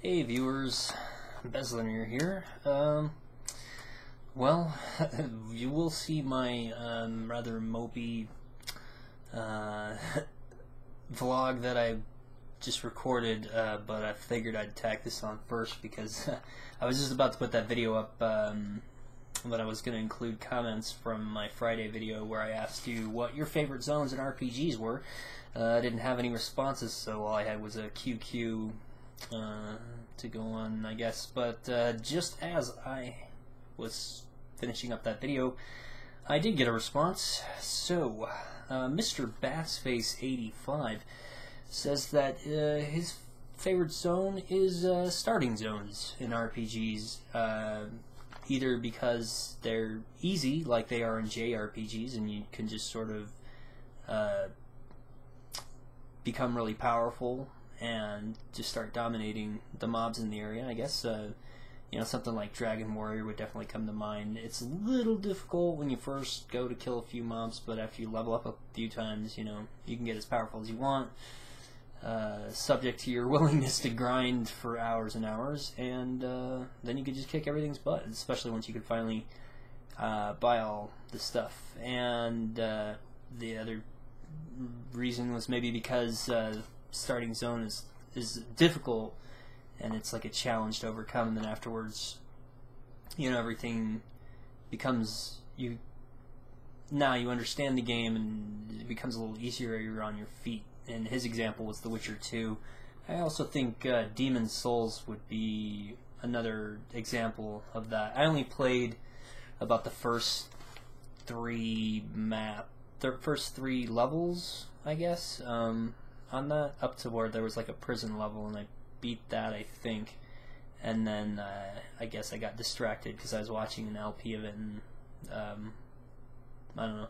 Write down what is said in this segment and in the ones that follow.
Hey viewers, Bezlonir here. Well, you will see my rather mopey vlog that I just recorded, but I figured I'd tack this on first because I was just about to put that video up, but I was going to include comments from my Friday video where I asked you what your favorite zones in RPGs were. I didn't have any responses, so all I had was a QQ to go on, I guess. But just as I was finishing up that video, I did get a response. So, Mr. Bassface85 says that his favorite zone is starting zones in RPGs, either because they're easy, like they are in JRPGs, and you can just sort of become really powerful and just start dominating the mobs in the area. I guess you know, something like Dragon Warrior would definitely come to mind. It's a little difficult when you first go to kill a few mobs, but after you level up a few times, you know, you can get as powerful as you want, subject to your willingness to grind for hours and hours, and then you could just kick everything's butt, especially once you could finally buy all the stuff. And the other reason was maybe because starting zone is difficult, and it's like a challenge to overcome, and then afterwards, you know, everything becomes, now you understand the game, and it becomes a little easier. You're on your feet. And his example was The Witcher 2. I also think Demon's Souls would be another example of that. I only played about the first three levels, I guess, on that, up to where there was like a prison level, and I beat that, I think. And then I guess I got distracted because I was watching an LP of it, and I don't know.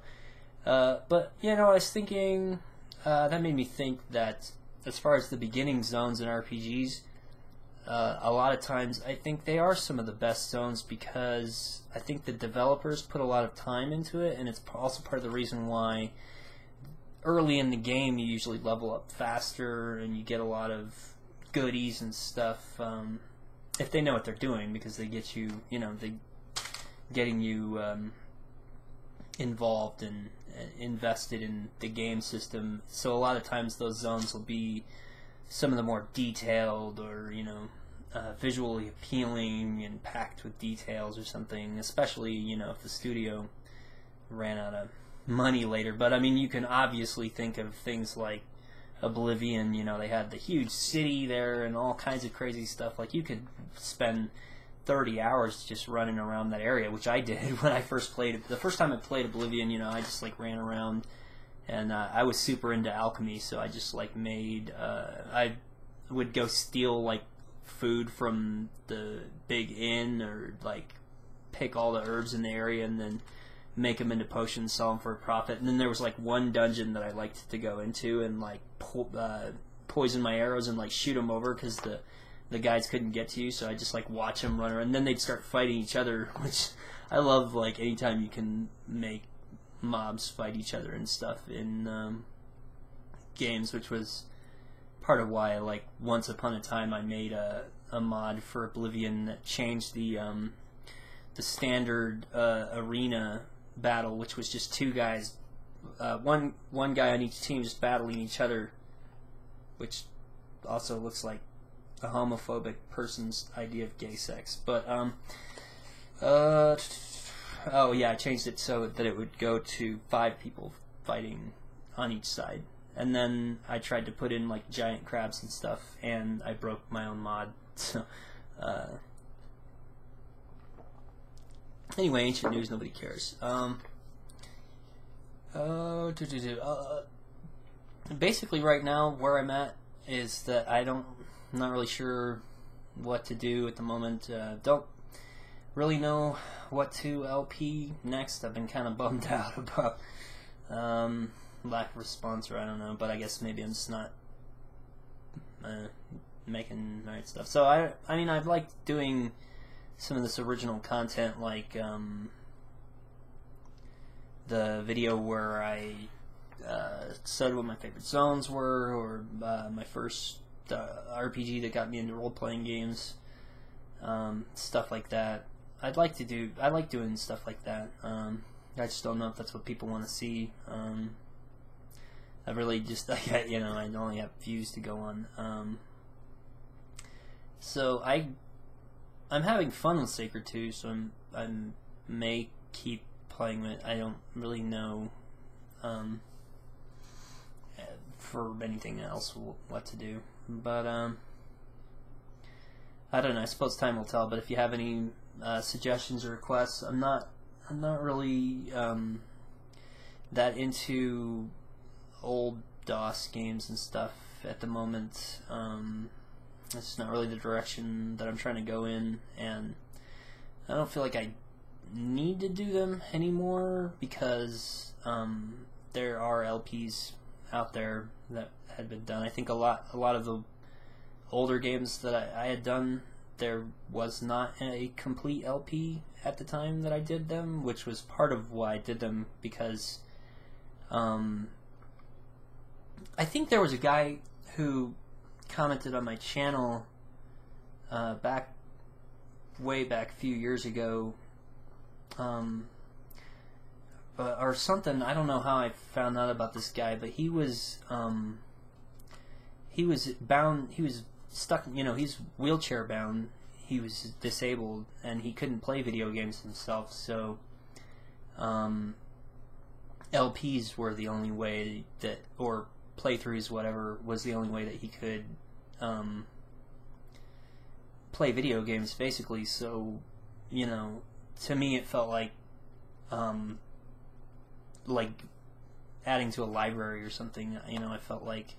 But, you know, I was thinking, that made me think that as far as the beginning zones in RPGs, a lot of times I think they are some of the best zones because I think the developers put a lot of time into it, and it's also part of the reason why early in the game you usually level up faster and you get a lot of goodies and stuff, if they know what they're doing, because they get you, you know, they getting you involved and invested in the game system. So a lot of times those zones will be some of the more detailed, or, you know, visually appealing and packed with details or something, especially, you know, if the studio ran out of money later. But I mean, you can obviously think of things like Oblivion. You know, they had the huge city there and all kinds of crazy stuff. Like, you could spend 30 hours just running around that area, which I did when I first played it. The first time I played Oblivion, you know, I just like ran around, and I was super into alchemy, so I just like made, I would go steal like food from the big inn, or like pick all the herbs in the area and then make them into potions, sell them for a profit. And then there was like one dungeon that I liked to go into and like poison my arrows and like shoot them over because the guys couldn't get to you, so I just like watch them run around, and then they'd start fighting each other, which I love. Like, anytime you can make mobs fight each other and stuff in games, which was part of why, like, once upon a time I made a mod for Oblivion that changed the standard arena battle, which was just two guys, one guy on each team just battling each other, which also looks like a homophobic person's idea of gay sex. But oh yeah, I changed it so that it would go to 5 people fighting on each side, and then I tried to put in like giant crabs and stuff, and I broke my own mod. So anyway, ancient news, nobody cares. Basically right now where I'm at is that I'm not really sure what to do at the moment. Don't really know what to LP next. I've been kind of bummed out about lack of response, or I don't know, but I guess maybe I'm just not making the right stuff. So I mean, I've liked doing some of this original content, like the video where I said what my favorite zones were, or my first RPG that got me into role-playing games, stuff like that. I like doing stuff like that. I just don't know if that's what people want to see. I really just, I only have views to go on. So I'm having fun with Sacred 2, so I may keep playing it. I don't really know for anything else what to do, but I don't know. I suppose time will tell. But if you have any suggestions or requests, I'm not really that into old DOS games and stuff at the moment. It's not really the direction that I'm trying to go in, and I don't feel like I need to do them anymore because there are LPs out there that had been done. I think a lot of the older games that I had done, there was not a complete LP at the time that I did them, which was part of why I did them, because I think there was a guy who commented on my channel way back a few years ago, or something. I don't know how I found out about this guy, but he was bound. He was stuck. He's wheelchair bound. He was disabled, and he couldn't play video games himself. So LPs were the only way that, or playthroughs, whatever, was the only way that he could play video games, basically. So, to me it felt like adding to a library or something. I felt like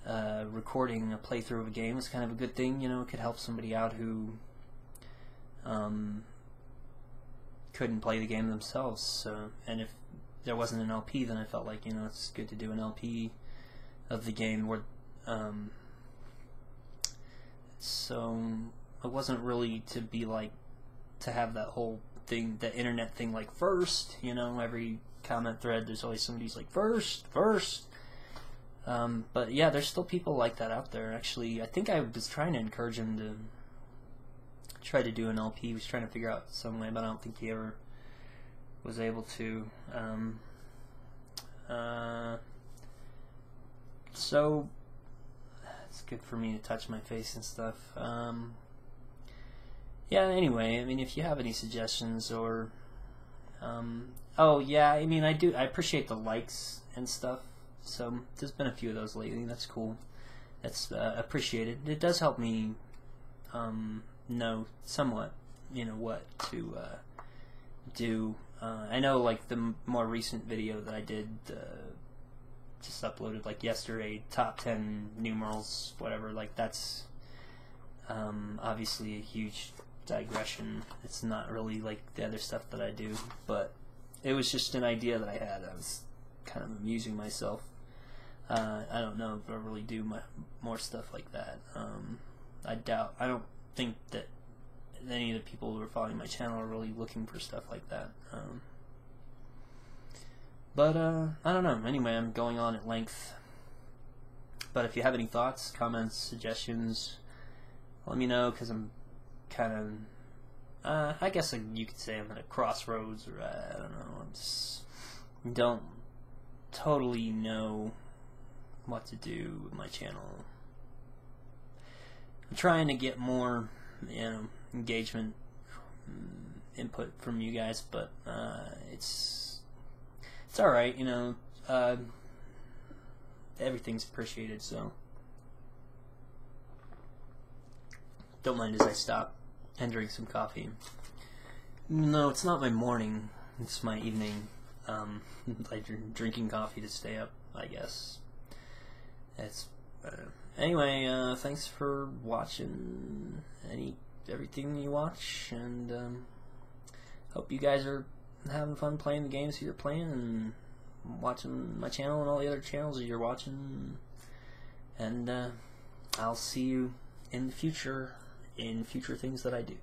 recording a playthrough of a game was kind of a good thing. It could help somebody out who couldn't play the game themselves. So, and if there wasn't an LP, then I felt like it's good to do an LP of the game. Where so it wasn't really to be like to have that whole thing, the internet thing, like first. Every comment thread, there's always somebody's like first. But yeah, there's still people like that out there. Actually, I think I was trying to encourage him to try to do an LP. He was trying to figure out some way, but I don't think he ever was able to. So it's good for me to touch my face and stuff. Yeah, anyway, if you have any suggestions or oh yeah, I appreciate the likes and stuff. So there's been a few of those lately. That's cool. That's appreciated. It does help me know somewhat, what to do. I know, like, the more recent video that I did, just uploaded, like, yesterday, top 10 numerals, whatever, like, that's obviously a huge digression. It's not really like the other stuff that I do, but it was just an idea that I had. I was kind of amusing myself. I don't know if I'll really do more stuff like that. I don't think that any of the people who are following my channel are really looking for stuff like that. But I don't know. Anyway, I'm going on at length. But if you have any thoughts, comments, suggestions, let me know, because I'm kind of, I guess you could say I'm at a crossroads, or I don't know. I just don't totally know what to do with my channel. I'm trying to get more, engagement, input from you guys, but it's alright, everything's appreciated, so don't mind as I stop and drink some coffee. No, it's not my morning, it's my evening. I'm drinking coffee to stay up, I guess. It's anyway, thanks for watching everything you watch, and hope you guys are having fun playing the games that you're playing and watching my channel and all the other channels that you're watching. And I'll see you in the future in future things that I do.